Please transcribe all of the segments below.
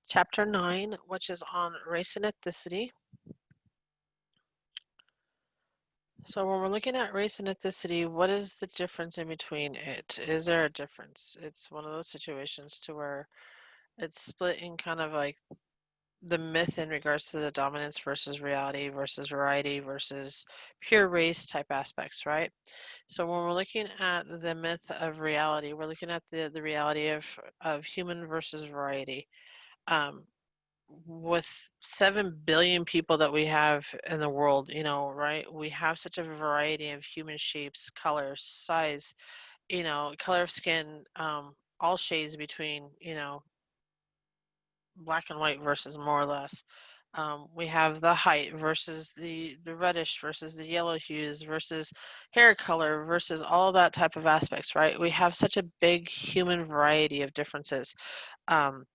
Chapter 9, which is on race and ethnicity. So when we're looking at race and ethnicity, what is the difference in between it? Is there a difference? It's one of those situations to where it's split in kind of like the myth in regards to the dominance versus reality versus variety versus pure race type aspects, right? So when we're looking at the myth of reality, we're looking at the reality of human versus variety. Um, with 7 billion people that we have in the world, right? We have such a variety of human shapes, colors, size, color of skin, all shades between, black and white versus more or less. We have the height versus the reddish versus the yellow hues versus hair color versus all that type of aspects, right? We have such a big human variety of differences. Um,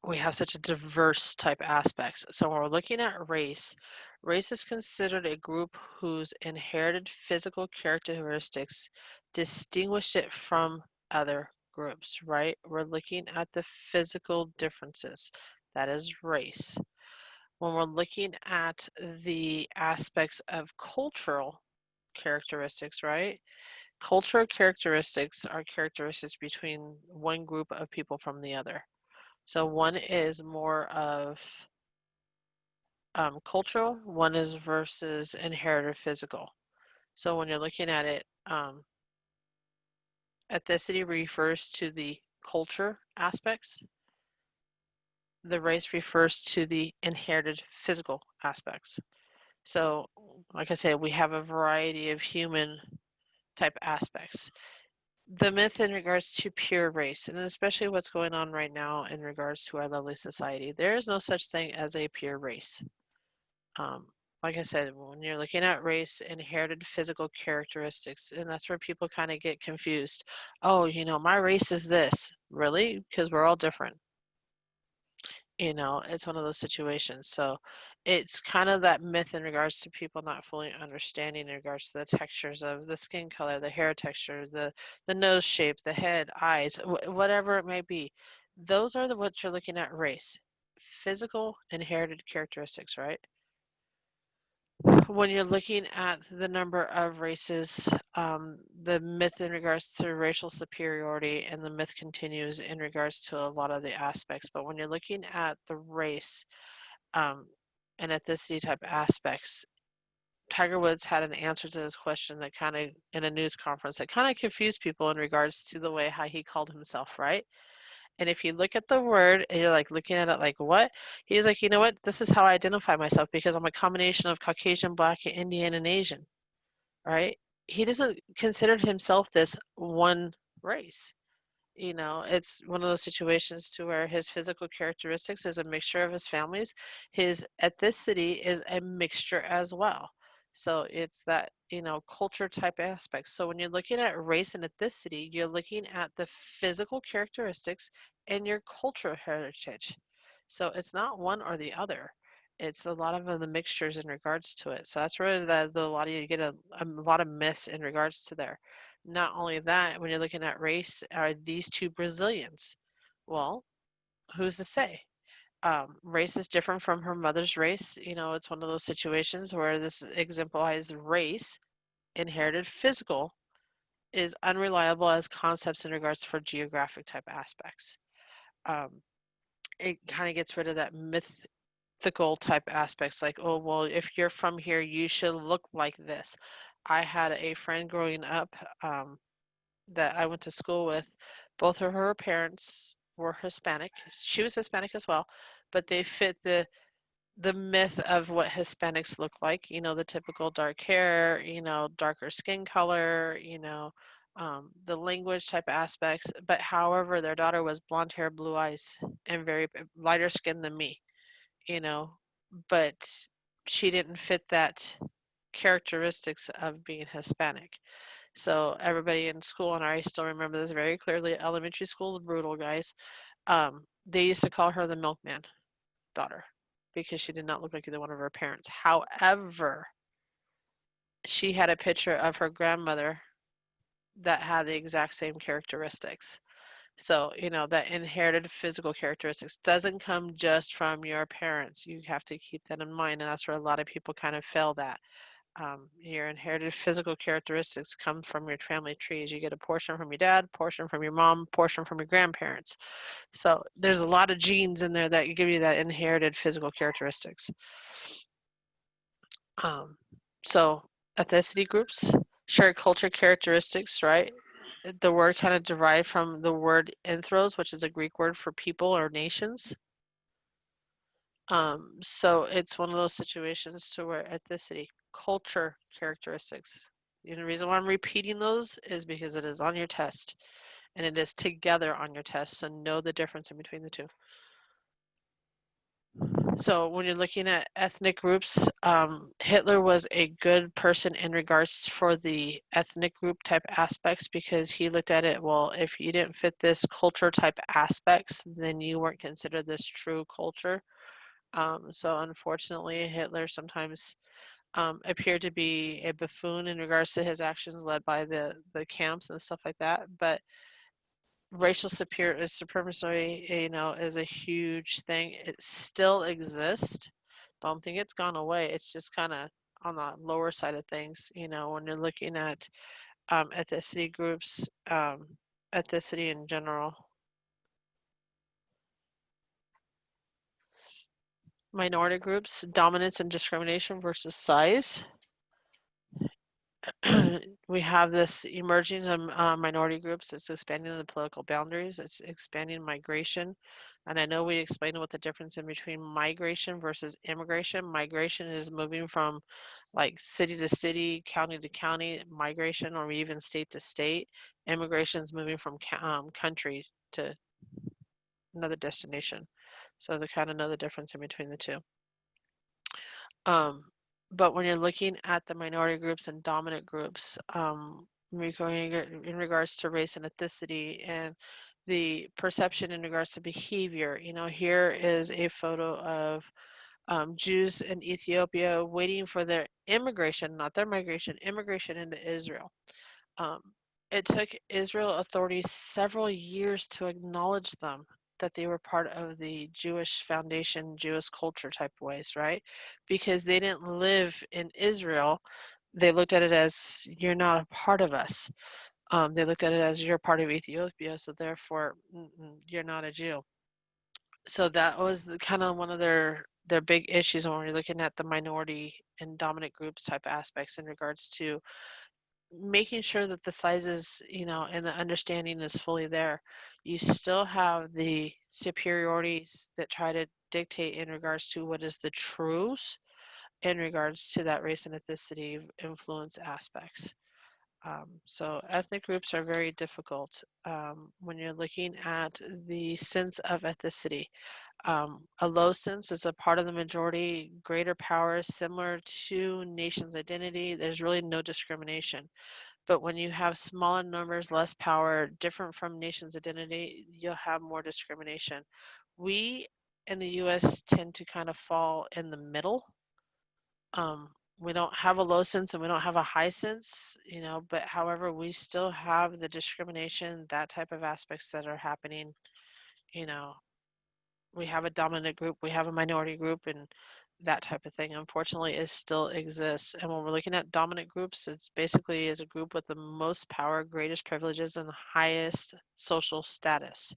we have such a diverse type aspects. So when we're looking at race, race is considered a group whose inherited physical characteristics distinguish it from other groups, right? We're looking at the physical differences. That is race. When we're looking at the aspects of cultural characteristics, right? Cultural characteristics are characteristics between one group of people from the other. So one is more of cultural, one is versus inherited physical. So when you're looking at it, ethnicity refers to the culture aspects. The race refers to the inherited physical aspects. So, like I said, we have a variety of human type aspects. The myth in regards to pure race, and especially what's going on right now in regards to our lovely society, there is no such thing as a pure race. Um, like I said, when you're looking at race, inherited physical characteristics, and that's where people kind of get confused. Oh, my race is this. Really? Because we're all different. It's one of those situations. So it's kind of that myth in regards to people not fully understanding in regards to the textures of the skin color, the hair texture, the nose shape, the head, eyes, whatever it may be. Those are what you're looking at race. Physical inherited characteristics, right? When you're looking at the number of races, the myth in regards to racial superiority and the myth continues in regards to a lot of the aspects. But when you're looking at the race um, and ethnicity type aspects, Tiger Woods had an answer to this question that kind of, in a news conference, that kind of confused people in regards to the way how he called himself, right? And if you look at the word and you're like looking at it like, what? He's like, you know what? This is how I identify myself because I'm a combination of Caucasian, Black, Indian, and Asian, right? He doesn't consider himself this one race. It's one of those situations to where his physical characteristics is a mixture of his families. His ethnicity is a mixture as well. So it's that, culture type aspect. So when you're looking at race and ethnicity, you're looking at the physical characteristics and your cultural heritage. So it's not one or the other. It's a lot of the mixtures in regards to it. So that's where a lot of you get a lot of myths in regards to there. Not only that, when you're looking at race, are these two Brazilians? Well, who's to say? Race is different from her mother's race. It's one of those situations where this exemplifies race, inherited physical, is unreliable as concepts in regards for geographic type aspects. Um, it kind of gets rid of that mythical type aspects like, oh, well, if you're from here, you should look like this. I had a friend growing up that I went to school with. Both of her parents were Hispanic. She was Hispanic as well, but they fit the myth of what Hispanics look like. The typical dark hair, darker skin color, the language type aspects. But however, their daughter was blonde hair, blue eyes, and very lighter skin than me. You know, but she didn't fit that characteristics of being Hispanic. So everybody in school, and I still remember this very clearly, elementary school is brutal, guys. They used to call her the milkman daughter because she did not look like either one of her parents. However, she had a picture of her grandmother that had the exact same characteristics. So, that inherited physical characteristics doesn't come just from your parents. You have to keep that in mind, and that's where a lot of people kind of fail that. Your inherited physical characteristics come from your family trees. You get a portion from your dad, portion from your mom, portion from your grandparents. So there's a lot of genes in there that give you that inherited physical characteristics. Um, so ethnicity groups, shared culture characteristics, right? The word kind of derived from the word ethnos, which is a Greek word for people or nations. So it's one of those situations to where ethnicity, culture characteristics. The reason why I'm repeating those is because it is on your test, and it is together on your test, so know the difference in between the two. So when you're looking at ethnic groups, Hitler was a good person in regards for the ethnic group type aspects, because he looked at it, well, if you didn't fit this culture type aspects, then you weren't considered this true culture. So unfortunately, Hitler sometimes appeared to be a buffoon in regards to his actions led by the camps and stuff like that. But racial supremacy, is a huge thing. It still exists. Don't think it's gone away. It's just kind of on the lower side of things. When you're looking at ethnicity groups, ethnicity in general. Minority groups, dominance and discrimination versus size. We have this emerging minority groups. It's expanding the political boundaries. It's expanding migration. And I know we explained what the difference in between migration versus immigration. Migration is moving from like city to city, county to county, migration, or even state to state. Immigration is moving from country to another destination. So to kind of know the difference in between the two. Um, but when you're looking at the minority groups and dominant groups, in regards to race and ethnicity and the perception in regards to behavior, here is a photo of Jews in Ethiopia waiting for their immigration, not their migration, immigration into Israel. Um, it took Israel authorities several years to acknowledge them, that they were part of the Jewish foundation, Jewish culture type ways, right? Because they didn't live in Israel. They looked at it as, you're not a part of us. They looked at it as, you're part of Ethiopia, so therefore you're not a Jew. So that was kind of one of their big issues when we're looking at the minority and dominant groups type aspects in regards to making sure that the sizes, and the understanding is fully there. You still have the superiorities that try to dictate in regards to what is the truth in regards to that race and ethnicity influence aspects. So ethnic groups are very difficult when you're looking at the sense of ethnicity. A low sense is a part of the majority, greater power, similar to nation's identity. There's really no discrimination. But when you have smaller numbers, less power, different from nation's identity, you'll have more discrimination. We in the US tend to kind of fall in the middle. We don't have a low sense and we don't have a high sense, but however, we still have the discrimination, that type of aspects that are happening. You know, we have a dominant group, we have a minority group, and that type of thing, unfortunately, is still exists. And when we're looking at dominant groups, it's basically is a group with the most power, greatest privileges, and highest social status.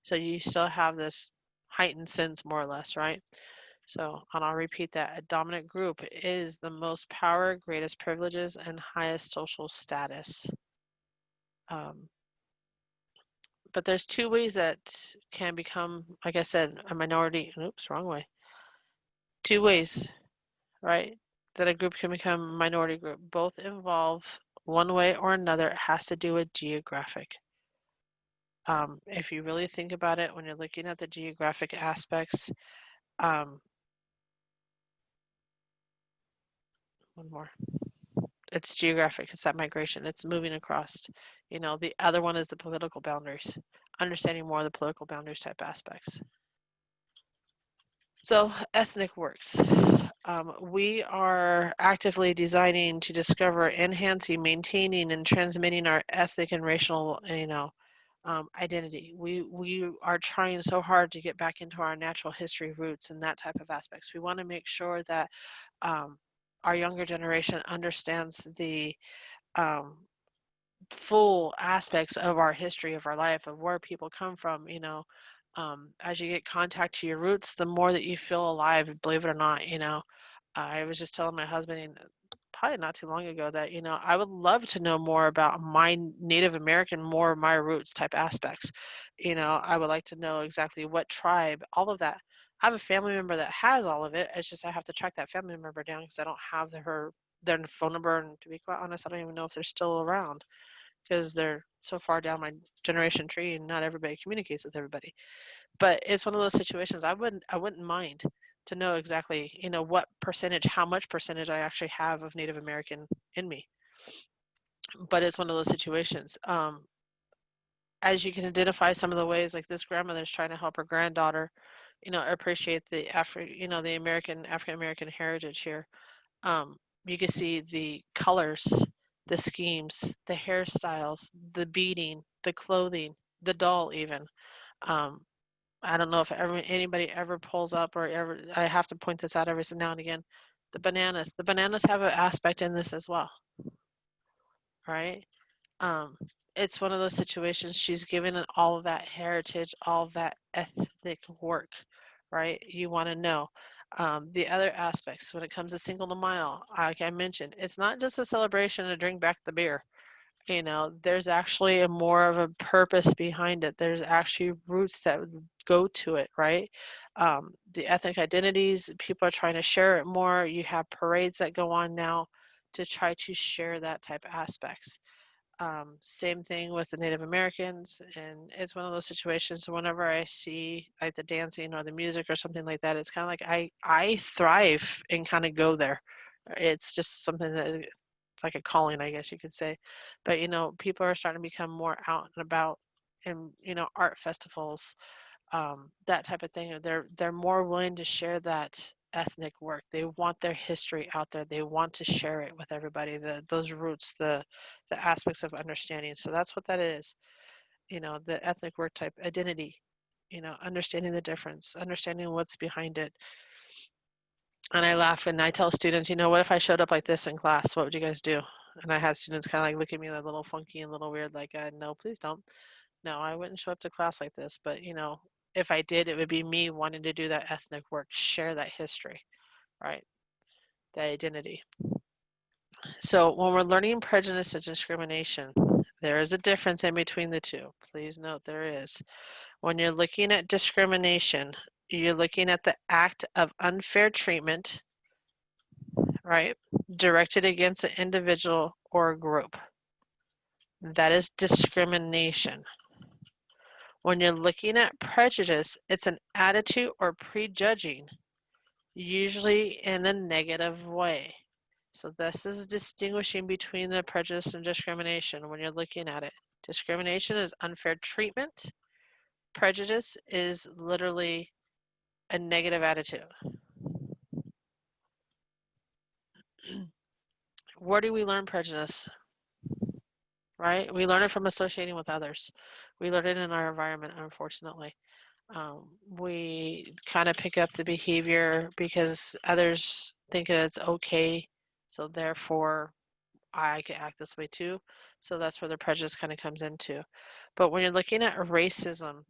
So you still have this heightened sense, more or less, right? So, and I'll repeat that, a dominant group is the most power, greatest privileges, and highest social status. Um, but there's two ways that can become, like I said, a minority. Oops, wrong way. Two ways, right, that a group can become a minority group. Both involve, one way or another, it has to do with geographic. If you really think about it, when you're looking at the geographic aspects, one more. It's geographic, it's that migration, it's moving across. The other one is the political boundaries, understanding more of the political boundaries type aspects. So ethnic works. We are actively designing to discover, enhancing, maintaining, and transmitting our ethnic and racial, identity. We are trying so hard to get back into our natural history roots and that type of aspects. We want to make sure that um, our younger generation understands the um, full aspects of our history of our life, of where people come from. As you get contact to your roots, the more that you feel alive, believe it or not. I was just telling my husband probably not too long ago that I would love to know more about my Native American, more of my roots type aspects. I would like to know exactly what tribe, all of that. I have a family member that has all of it. It's just I have to track that family member down because I don't have their phone number, and to be quite honest, I don't even know if they're still around because they're so far down my generation tree and not everybody communicates with everybody. But it's one of those situations I wouldn't mind to know exactly, what percentage, how much percentage I actually have of Native American in me. But it's one of those situations. As you can identify some of the ways, like this grandmother's trying to help her granddaughter, appreciate the African American heritage here. You can see the colors, the schemes, the hairstyles, the beading, the clothing, the doll even. Um, I don't know if anybody ever pulls up or ever, I have to point this out every now and again. The bananas. The bananas have an aspect in this as well, right? Um, it's one of those situations she's given it all of that heritage, all of that ethnic work, right? You want to know. The other aspects when it comes to Single de Mayo, like I mentioned, it's not just a celebration to drink back the beer. There's actually a more of a purpose behind it. There's actually roots that go to it, right? The ethnic identities, people are trying to share it more. You have parades that go on now to try to share that type of aspects. Same thing with the Native Americans, and it's one of those situations whenever I see like the dancing or the music or something like that, it's kind of like I thrive and kind of go there. It's just something that like a calling, I guess you could say. But people are starting to become more out and about in art festivals, that type of thing. They're more willing to share that ethnic work. They want their history out there. They want to share it with everybody. Those roots, the aspects of understanding. So that's what that is. The ethnic work type identity. Understanding the difference, understanding what's behind it. And I laugh and I tell students, what if I showed up like this in class? What would you guys do? And I had students kind of like look at me like a little funky and a little weird, like, no, please don't. No, I wouldn't show up to class like this. But, if I did, it would be me wanting to do that ethnic work, share that history, right? That identity. So when we're learning prejudice and discrimination, there is a difference in between the two. Please note there is. When you're looking at discrimination, you're looking at the act of unfair treatment, right, directed against an individual or a group. That is discrimination. When you're looking at prejudice, it's an attitude or prejudging, usually in a negative way. So this is distinguishing between the prejudice and discrimination when you're looking at it. Discrimination is unfair treatment. Prejudice is literally a negative attitude. Where do we learn prejudice? Right? We learn it from associating with others. We learn it in our environment, unfortunately. We kind of pick up the behavior because others think that it's okay, so therefore I can act this way too. So that's where the prejudice kind of comes into. But when you're looking at racism,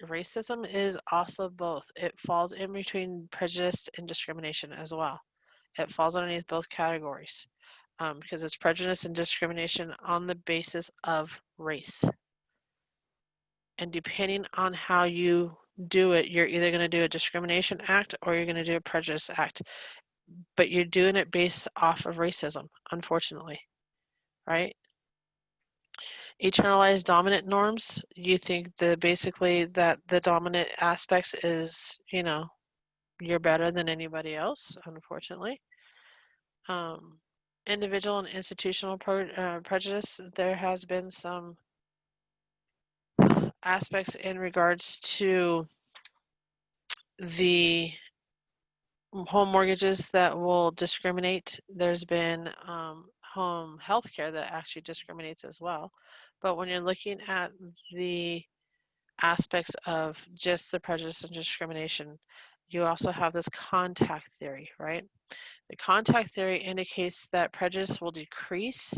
racism is also both. It falls in between prejudice and discrimination as well. It falls underneath both categories because it's prejudice and discrimination on the basis of race. And depending on how you do it, you're either going to do a discrimination act or you're going to do a prejudice act. But you're doing it based off of racism, unfortunately, right? Internalized dominant norms, you think that basically that the dominant aspects is, you're better than anybody else, unfortunately. Um, Individual and institutional prejudice, there has been some aspects in regards to the home mortgages that will discriminate. There's been home health care that actually discriminates as well. But when you're looking at the aspects of just the prejudice and discrimination, you also have this contact theory, right? The contact theory indicates that prejudice will decrease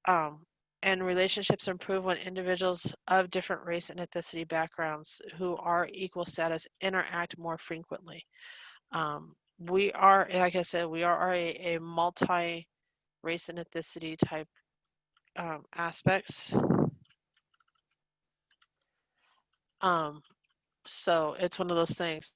um, and relationships improve when individuals of different race and ethnicity backgrounds who are equal status interact more frequently. We are, like I said, we are a multi-race and ethnicity type aspects. Um, so it's one of those things.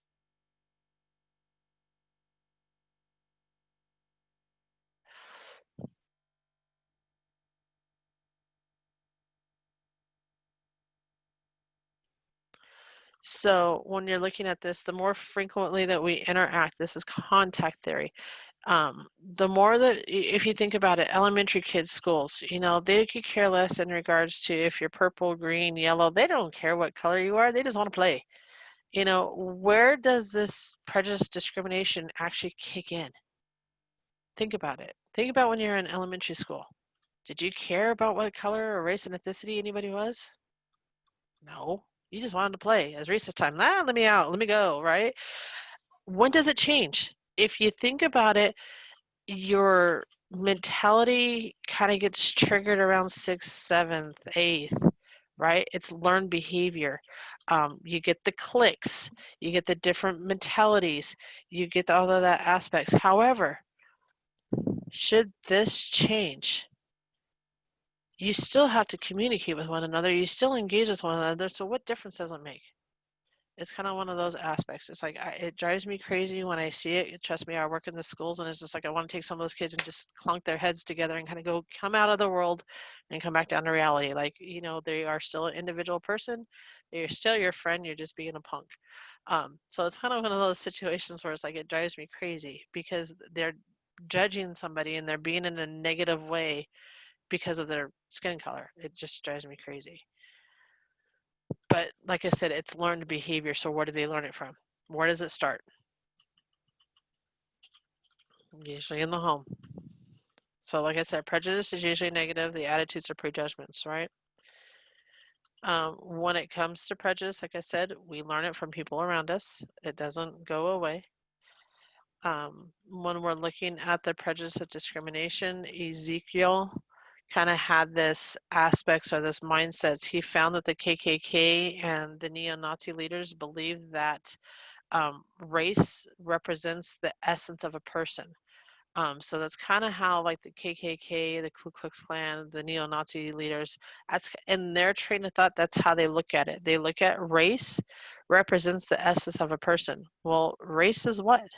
So when you're looking at this, the more frequently that we interact, this is contact theory. The more that, if you think about it, elementary kids, schools, they could care less in regards to if you're purple, green, yellow. They don't care what color you are. They just want to play. Where does this prejudice discrimination actually kick in? Think about it. Think about when you're in elementary school. Did you care about what color or race and ethnicity anybody was? No. You just wanted to play. As recess time, let me out, let me go, right? When does it change? If you think about it, your mentality kind of gets triggered around sixth, seventh, eighth, right? It's learned behavior. You get the cliques, you get the different mentalities, you get all of that aspects. However, should this change, you still have to communicate with one another. You still engage with one another. So what difference does it make? It's kind of one of those aspects. It's like it drives me crazy when I see it. Trust me, I work in the schools, and it's just like I want to take some of those kids and just clunk their heads together and kind of come out of the world and come back down to reality. Like, they are still an individual person. They're still your friend. You're just being a punk. So it's kind of one of those situations where it's like it drives me crazy because they're judging somebody and they're being in a negative way because of their skin color. It just drives me crazy. But like I said, it's learned behavior. So where do they learn it from? Where does it start? Usually in the home. So like I said, prejudice is usually negative. The attitudes are prejudgments, right? When it comes to prejudice, like I said, we learn it from people around us. It doesn't go away. When we're looking at the prejudice of discrimination, Ezekiel kind of had this aspects or this mindsets. He found that the KKK and the neo-Nazi leaders believed that race represents the essence of a person. So that's kind of how like the KKK, the Ku Klux Klan, the neo-Nazi leaders, that's in their train of thought, that's how they look at it. They look at race represents the essence of a person. Well, race is what?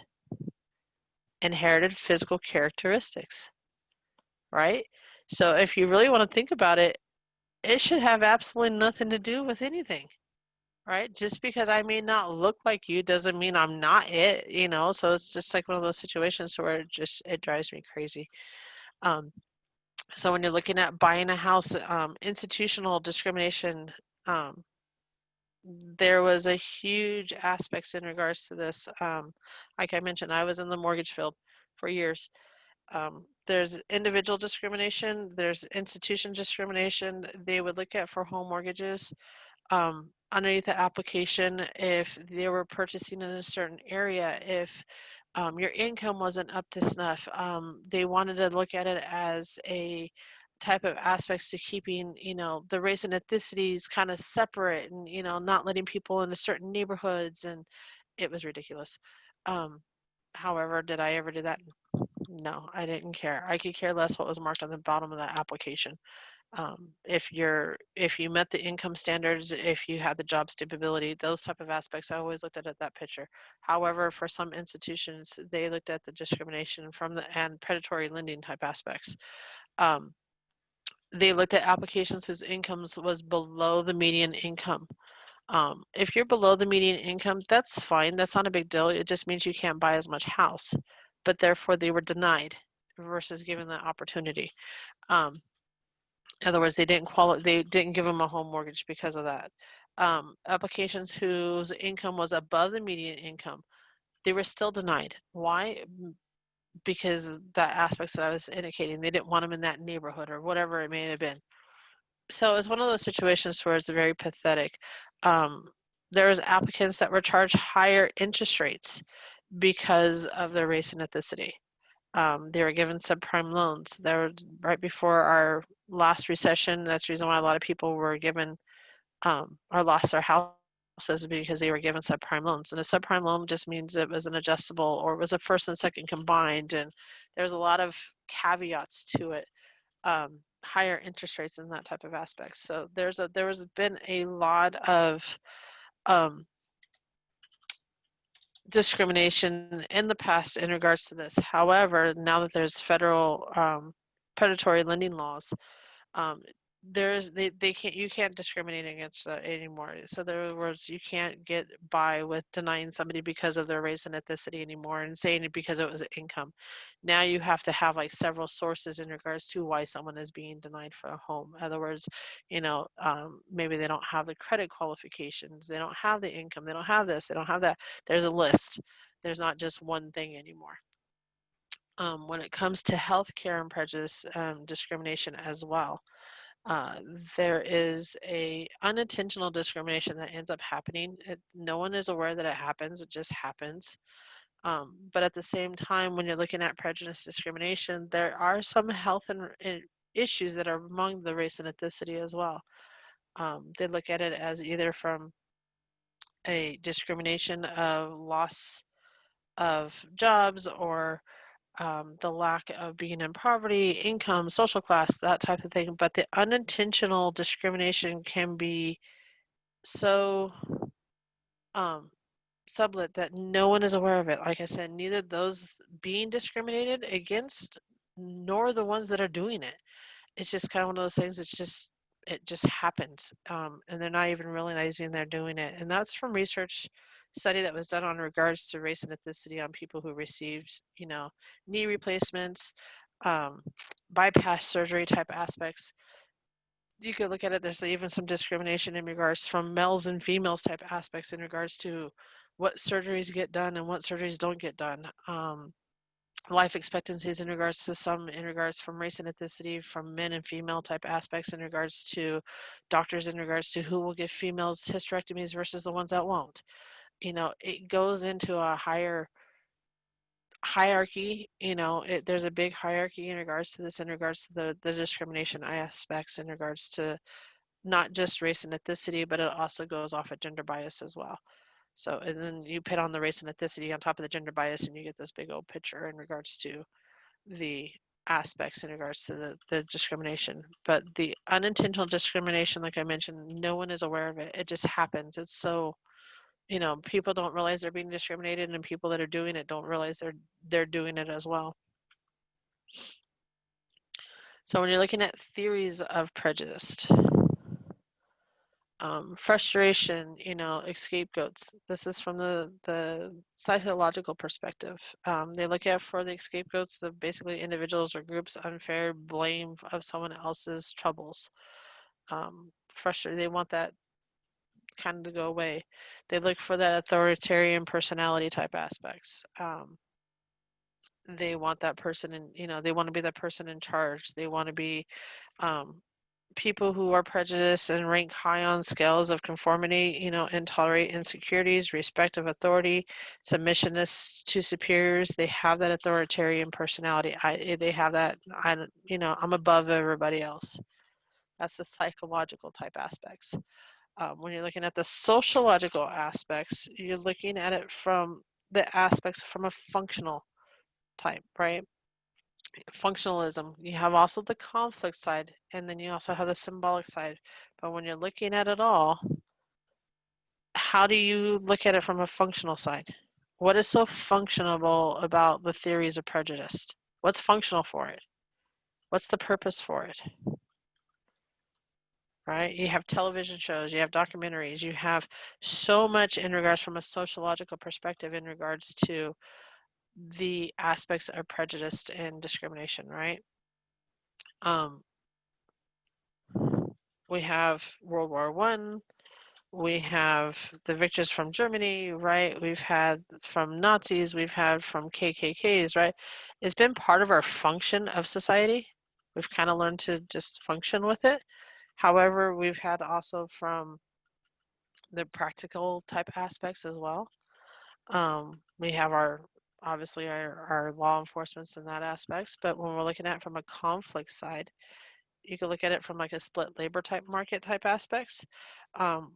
Inherited physical characteristics, right? So if you really want to think about it, it should have absolutely nothing to do with anything, right? Just because I may not look like you doesn't mean I'm not it. So it's just like one of those situations where it drives me crazy. So when you're looking at buying a house, institutional discrimination, um, there was a huge aspects in regards to this. Like I mentioned, I was in the mortgage field for years. There's individual discrimination, there's institution discrimination. They would look at for home mortgages underneath the application if they were purchasing in a certain area, if your income wasn't up to snuff. They wanted to look at it as a type of aspects to keeping, the race and ethnicities kind of separate and, not letting people into certain neighborhoods. And it was ridiculous. However, did I ever do that? No, I didn't care. I could care less what was marked on the bottom of that application. If you met the income standards, if you had the job stability, those type of aspects, I always looked at it that picture. However, for some institutions, they looked at the discrimination from and predatory lending type aspects. Um, they looked at applications whose incomes was below the median income. If you're below the median income, that's fine. That's not a big deal. It just means you can't buy as much house, but therefore they were denied versus given the opportunity. In other words, they didn't give them a home mortgage because of that. Applications whose income was above the median income, they were still denied. Why? Because that aspects that I was indicating, they didn't want them in that neighborhood or whatever it may have been. So it's one of those situations where it's very pathetic. Um, there was applicants that were charged higher interest rates because of their race and ethnicity. They were given subprime loans. They were right before our last recession. That's the reason why a lot of people were given or lost their houses because they were given subprime loans. And a subprime loan just means it was an adjustable or it was a first and second combined. And there's a lot of caveats to it, higher interest rates and that type of aspect. So there was been a lot of um, discrimination in the past in regards to this. However, now that there's federal predatory lending laws, um, they can't you can't discriminate against that anymore. So in other words, you can't get by with denying somebody because of their race and ethnicity anymore and saying it because it was income. Now you have to have like several sources in regards to why someone is being denied for a home. In other words, maybe they don't have the credit qualifications, they don't have the income, they don't have this, they don't have that. There's a list. There's not just one thing anymore. When it comes to healthcare and prejudice discrimination as well, uh, there is a unintentional discrimination that ends up happening. No one is aware that it happens. It just happens. But at the same time, when you're looking at prejudice discrimination, there are some health and issues that are among the race and ethnicity as well. They look at it as either from a discrimination of loss of jobs or the lack of being in poverty, income, social class, that type of thing. But the unintentional discrimination can be so um, sublet that no one is aware of it. Like I said, neither those being discriminated against nor the ones that are doing it. It's just kind of one of those things. It just happens, and they're not even realizing they're doing it. And that's from research study that was done on regards to race and ethnicity on people who received, knee replacements, um, bypass surgery type aspects. You could look at it. There's even some discrimination in regards from males and females type aspects in regards to what surgeries get done and what surgeries don't get done. Life expectancies in regards to some in regards from race and ethnicity from men and female type aspects in regards to doctors in regards to who will give females hysterectomies versus the ones that won't. It goes into a higher hierarchy. There's a big hierarchy in regards to this in regards to the discrimination aspects in regards to not just race and ethnicity, but it also goes off of gender bias as well. So, and then you put on the race and ethnicity on top of the gender bias, and you get this big old picture in regards to the aspects in regards to the discrimination. But the unintentional discrimination, like I mentioned, no one is aware of it. It just happens. It's so, people don't realize they're being discriminated, and people that are doing it don't realize they're doing it as well. So when you're looking at theories of prejudice, frustration, scapegoats. This is from the psychological perspective. They look at for the scapegoats, the basically individuals or groups unfair blame of someone else's troubles. Frustrated, they want that kind of to go away. They look for that authoritarian personality type aspects. They want that person they want to be that person in charge. They want to be um, people who are prejudiced and rank high on scales of conformity, and tolerate insecurities, respect of authority, submissionness to superiors. They have that authoritarian personality. They have that, I'm above everybody else. That's the psychological type aspects. When you're looking at the sociological aspects, you're looking at it from the aspects from a functional type, right? Functionalism. You have also the conflict side, and then you also have the symbolic side. But when you're looking at it all, how do you look at it from a functional side? What is so functional about the theories of prejudice? What's functional for it? What's the purpose for it? Right? You have television shows, you have documentaries, you have so much in regards from a sociological perspective in regards to the aspects of prejudice and discrimination, right? Um, we have World War One, we have the victors from Germany, right? We've had from Nazis, we've had from KKKs, right? It's been part of our function of society. We've kind of learned to just function with it. However, we've had also from the practical type aspects as well. We have obviously our law enforcements in that aspects, but when we're looking at it from a conflict side, you can look at it from like a split labor type market type aspects. Um,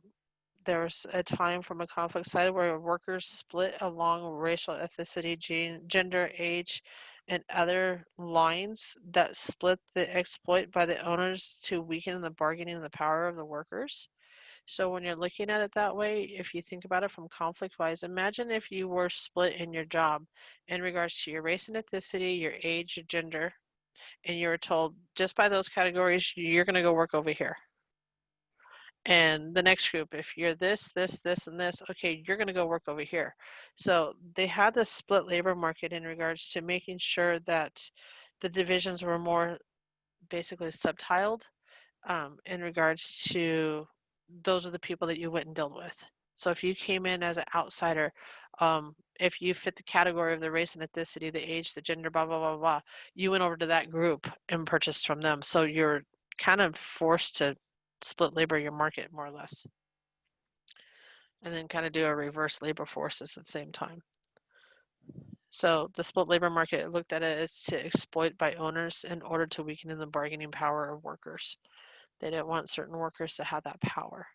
there's a time from a conflict side where workers split along racial ethnicity, gender, age, and other lines that split the exploit by the owners to weaken the bargaining and the power of the workers. So when you're looking at it that way, if you think about it from conflict wise, imagine if you were split in your job in regards to your race and ethnicity, your age, your gender, and you were told just by those categories, you're going to go work over here. And the next group, if you're this, and this, okay, you're going to go work over here. So they had this split labor market in regards to making sure that the divisions were more basically subtiled in regards to those are the people that you went and dealt with. So if you came in as an outsider, if you fit the category of the race and ethnicity, the age, the gender, blah, blah, blah, blah, you went over to that group and purchased from them. So you're kind of forced to split labor your market more or less. And then kind of do a reverse labor forces at the same time. So the split labor market looked at it as to exploit by owners in order to weaken the bargaining power of workers. They didn't want certain workers to have that power.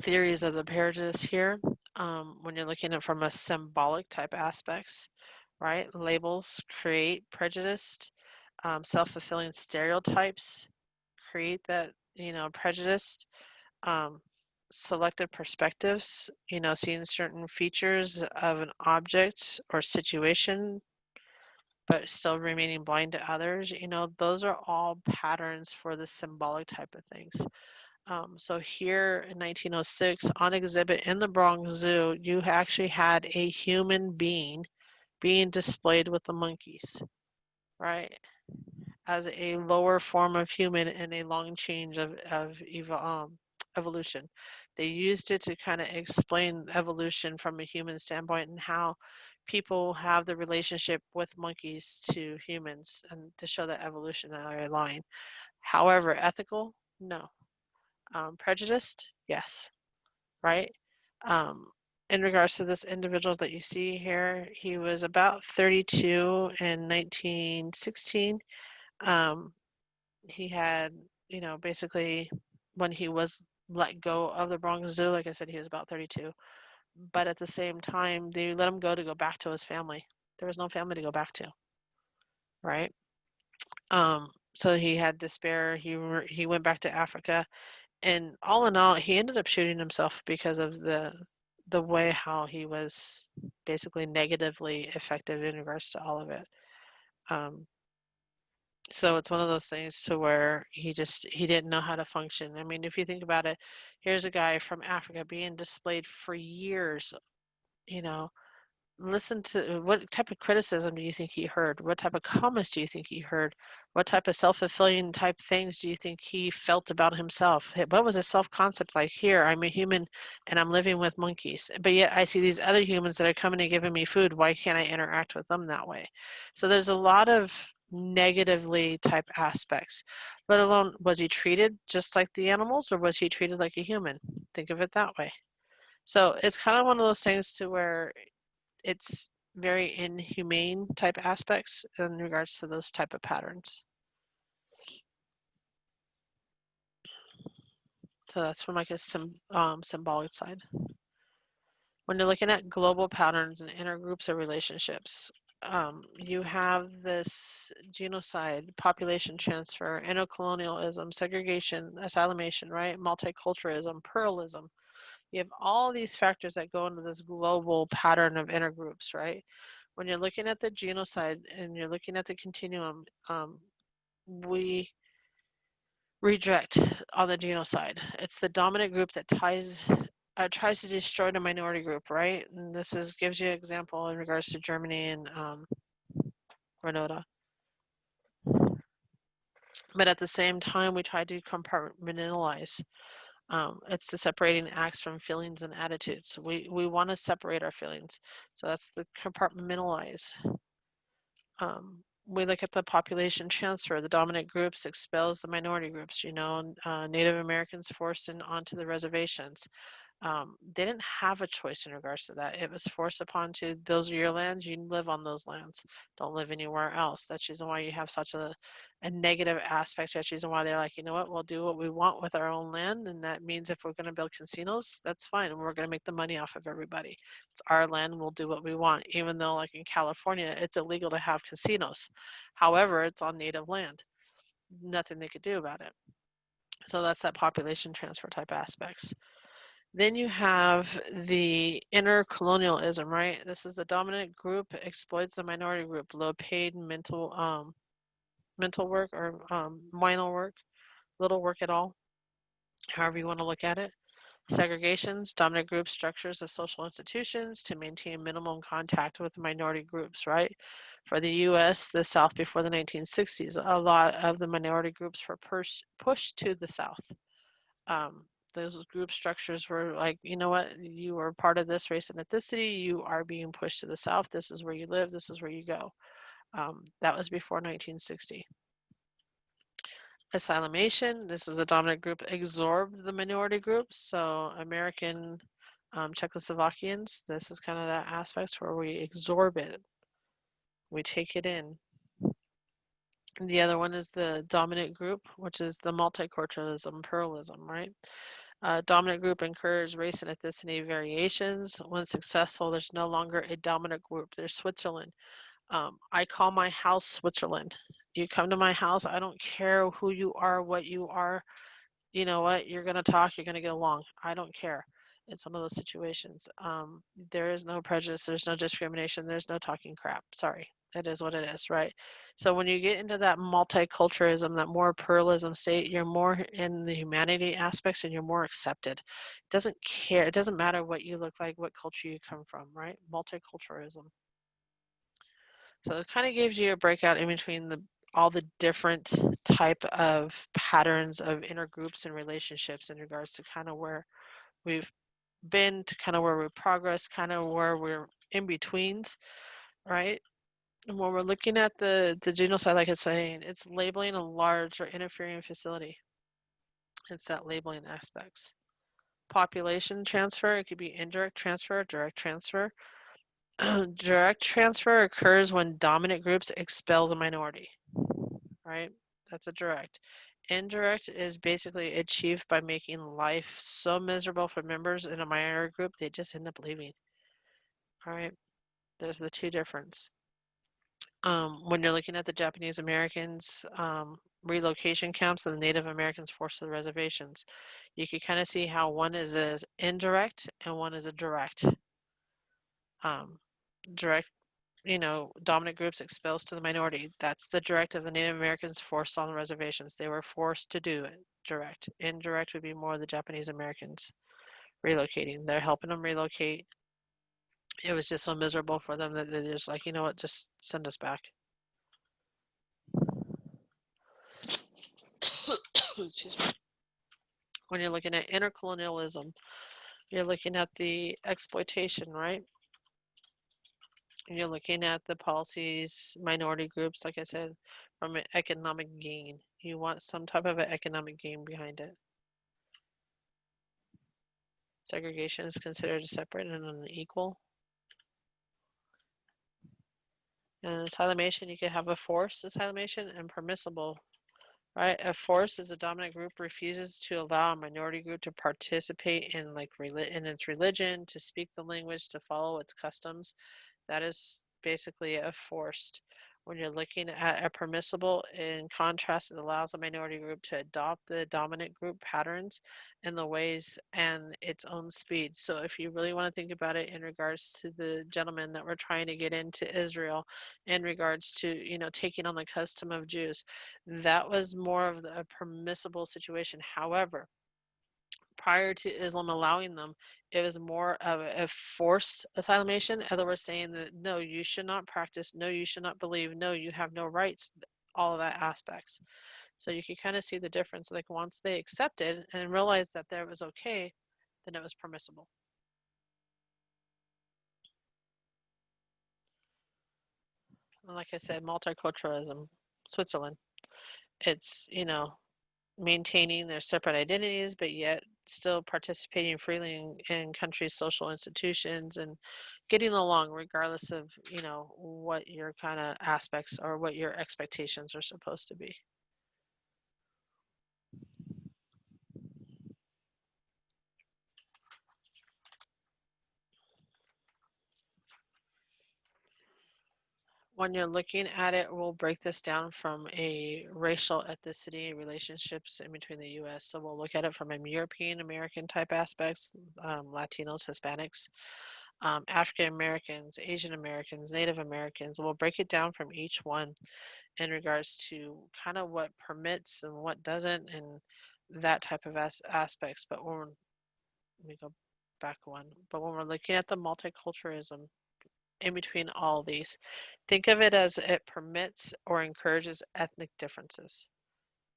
Theories of the prejudice here, when you're looking at it from a symbolic type aspects, right? Labels create prejudice, self-fulfilling stereotypes create that, prejudice, selective perspectives, seeing certain features of an object or situation but still remaining blind to others, those are all patterns for the symbolic type of things. So here in 1906, on exhibit in the Bronx Zoo, you actually had a human being being displayed with the monkeys, right? As a lower form of human in a long change of evolution. They used it to kind of explain evolution from a human standpoint and how people have the relationship with monkeys to humans and to show that evolutionary line. However, ethical, no. Prejudiced, yes, right? Um, in regards to this individual that you see here, he was about 32 in 1916. Um, he had, basically when he was let go of the Bronx Zoo, like I said, he was about 32. But at the same time, they let him go back to his family. There was no family to go back to, right? So he had despair. He went back to Africa, and all in all, he ended up shooting himself because of the way how he was basically negatively affected in regards to all of it. Um, so it's one of those things to where he didn't know how to function. I mean, if you think about it, here's a guy from Africa being displayed for years, you know, listen to what type of criticism do you think he heard? What type of comments do you think he heard? What type of self-fulfilling type things do you think he felt about himself? What was his self-concept like? Here, I'm a human and I'm living with monkeys, but yet I see these other humans that are coming and giving me food. Why can't I interact with them that way? So there's a lot of negatively type aspects, let alone was he treated just like the animals or was he treated like a human? Think of it that way. So it's kind of one of those things to where it's very inhumane type aspects in regards to those type of patterns. So that's from like a symbolic side. When you're looking at global patterns and inner groups of relationships, you have this genocide, population transfer, intercolonialism, segregation, asylumation, right? Multiculturalism, pluralism. You have all these factors that go into this global pattern of intergroups, right? When you're looking at the genocide and you're looking at the continuum, we reject on the genocide. It's the dominant group that tries to destroy the minority group, right? And this gives you an example in regards to Germany and Rwanda. But at the same time, we try to compartmentalize. It's the separating acts from feelings and attitudes. We want to separate our feelings. So that's the compartmentalize. we look at the population transfer. The dominant groups expels the minority groups, Native Americans forced in onto the reservations. They didn't have a choice in regards to that. It was forced upon to those are your lands, you live on those lands. Don't live anywhere else. That's the reason why you have such a negative aspect. That's the reason why they're like, you know what, we'll do what we want with our own land. And that means if we're going to build casinos, that's fine. And we're going to make the money off of everybody. It's our land, we'll do what we want. Even though like in California, it's illegal to have casinos. However, it's on native land. Nothing they could do about it. So that's that population transfer type aspects. Then you have the intercolonialism, right? This is the dominant group exploits the minority group, low paid mental work or minor work, little work at all, however you want to look at it. Segregations, dominant group structures of social institutions to maintain minimum contact with minority groups, right? For the U.S., the South before the 1960s, a lot of the minority groups were pushed to the South. Those group structures were like, you know what, you are part of this race and ethnicity, you are being pushed to the South, this is where you live, this is where you go. That was before 1960. Asylumation, this is a dominant group absorbed the minority groups, so American Czechoslovakians, this is kind of that aspect where we absorb it, we take it in. And the other one is the dominant group, which is the multiculturalism, pluralism, right? Dominant group encourages race and ethnicity variations. When successful, there's no longer a dominant group. There's Switzerland. I call my house Switzerland. You come to my house, I don't care who you are, what you are. You know what? You're going to talk, you're going to get along. I don't care. It's one of those situations. There is no prejudice, there's no discrimination, there's no talking crap. Sorry. It is what it is, right? So when you get into that multiculturalism, that more pluralism state, you're more in the humanity aspects and you're more accepted. It doesn't care. It doesn't matter what you look like, what culture you come from, right? Multiculturalism. So it kind of gives you a breakout in between all the different type of patterns of inner groups and relationships in regards to kind of where we've been to kind of where we progress, kind of where we're in betweens, right? And when we're looking at the genocide, like it's saying, it's labeling a large or interfering facility. It's that labeling aspects. Population transfer, it could be indirect transfer, direct transfer. Direct transfer occurs when dominant groups expels a minority, right? That's a direct. Indirect is basically achieved by making life so miserable for members in a minority group, they just end up leaving. All right, there's the two difference. When you're looking at the Japanese Americans relocation camps and the Native Americans forced to the reservations, you can kind of see how one is as indirect and one is a direct. Direct, dominant groups exposed to the minority. That's the direct of the Native Americans forced on the reservations. They were forced to do it. Direct. Indirect would be more the Japanese Americans relocating. They're helping them relocate. It was just so miserable for them that they're just like, you know what, just send us back. Excuse me. When you're looking at intercolonialism, you're looking at the exploitation, right? And you're looking at the policies, minority groups, like I said, from an economic gain. You want some type of an economic gain behind it. Segregation is considered separate and unequal. And asylumation, you can have a forced asylumation and permissible. Right, a force is a dominant group refuses to allow a minority group to participate in in its religion, to speak the language, to follow its customs. That is basically a forced. When you're looking at a permissible, in contrast, it allows the minority group to adopt the dominant group patterns and the ways and its own speed. So if you really want to think about it in regards to the gentleman that we're trying to get into Israel, in regards to, taking on the custom of Jews, that was more of a permissible situation. However, prior to Islam allowing them, it was more of a forced asylumation. In other words, saying that no, you should not practice, no, you should not believe, no, you have no rights, all of that aspects. So you can kind of see the difference. Like once they accepted and realized that that was okay, then it was permissible. like I said, multiculturalism, Switzerland. It's, maintaining their separate identities, but yet still participating freely in countries' social institutions and getting along regardless of, what your kind of aspects or what your expectations are supposed to be. When you're looking at it, we'll break this down from a racial ethnicity relationships in between the US. So we'll look at it from a European American type aspects, Latinos, Hispanics, African Americans, Asian Americans, Native Americans. We'll break it down from each one in regards to kind of what permits and what doesn't and that type of aspects. But let me go back one. But when we're looking at the multiculturalism in between all these, think of it as it permits or encourages ethnic differences.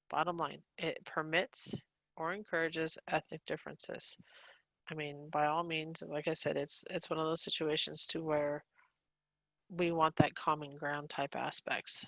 Bottom line, it permits or encourages ethnic differences. I mean, by all means, like I said, it's one of those situations to where we want that common ground type aspects.